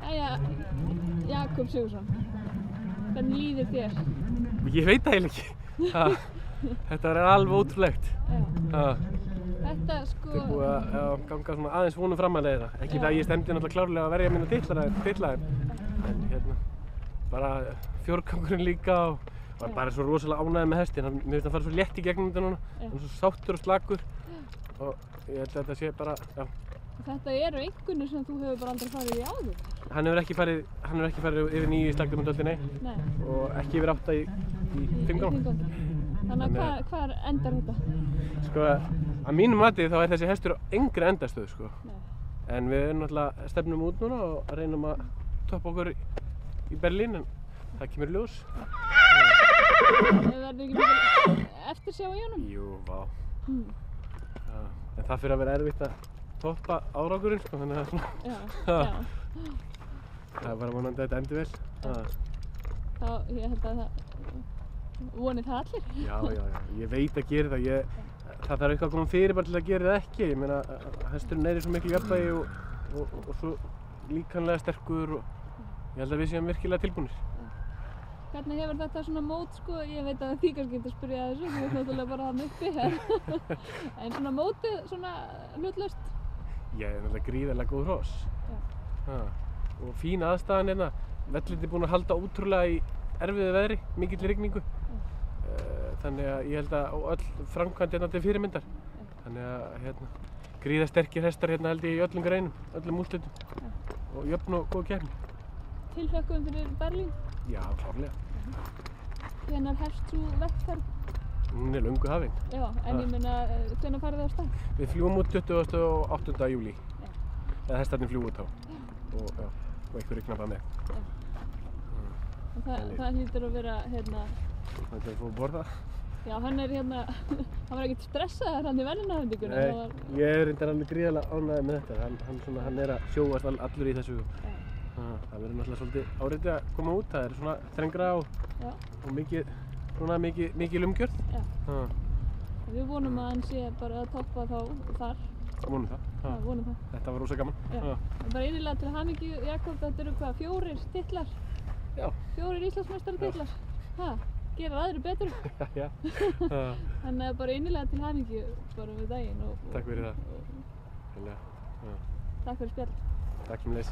Jæja, Jakob Sigurðsson, hvernig líður þér? Ég veit það eiginlega ekki. Þetta var alveg ótrúlegt. Þetta sko... Þetta er búið að ganga svona aðeins vonum framalega. Ekki það að ég stemdi náttúrulega klárlega að verja mína titla en hérna bara fjórgangurinn líka og var bara svo rosalega ánægður með hestinn. Mér finnst hann fara svo létt í gegnum þetta núna. Hann er svo sáttur og slakur og ég held að þetta sé bara, já. Þetta eru einkunnir sem þú hefur bara aldrei farið í áður? Hann hefur ekki farið yfir 9 í slagdómundöldinni og ekki yfir 8 í 5 gangi. Þannig að hvar endar þetta? Sko, að mínu mati þá er þessi hestur á engri endastöðu, sko. En við erum náttúrulega stefnum út núna og reynum að toppa okkur í Berlín, en það kemur í ljós. Verður ekki mikil eftirsjá í honum? Jú, vá. En það fyrir að vera erfitt að toppa árangurinn, sko, þannig að svona... Það er bara vonandi að þetta endi vel. Ég held að það... vonið það allir? Já, ég veit að gera það. Það þarf eitthvað að koma fyrir bara til að gera það ekki. Ég meina, hesturinn er í svo miklu jafnvægi og svo líkamlega sterkur og ég held að við séum virkilega tilbúnir. Hvernig hefur þetta svona mót, sko? Ég veit að þið kannski getur að spyrja þessu, þú ert náttúrulega bara þarna uppi. En svona mótið, svona hlutlaust? Ég er náttúrulega gríðarlega góð hross. Og fín aðstæðan hérna. Vellirinn er búinn að halda ótrúlega í erfiðu veðri, mikilli rigningu. Þannig að ég held að öll framkvæmd hérna til fyrirmyndar. Þannig að hérna, gríðarsterkir hestar hérna held ég í öllum greinum, öllum úrslitum. Og jöfn og góð keppni. Tilhlökkum fyrir Berlín? Já, klárlega. Hvenær hefst sú vegferð? Hún er löngu hafin. Já, en ég meina, hvenær farið þið á stað? Við fljúum út 28. júlí. Eða hestarnir fljúum út þá. Og einhverjir knappa með. Og það hlýtur að vera, hérna... Þannig að við fórum að borða. Já, hann er hérna... hann var ekkert stressaður hann í verðlaunafhendingunni. Nei, ég er reyndar alveg gríðarlega ánægður með þetta. Hann er að sjóast allur í þessu. Það verður náttúrulega svolítið áreiti að koma út. Það er svona þrengra og mikil umgjörð. Við vonum að hann sé bara að toppa þá þar. Vonum það. Vonum það. Þetta var rosa gaman. Bara innilega til hamingju, Jakob, þetta eru hvað, 4 titlar? Já. 4 Íslandsmeistaratitlar. Gera aðrir betur. Já. Þannig að bara innilega til hamingju bara við daginn. Takk fyrir það. Takk fyrir spjall. Takk sem leys.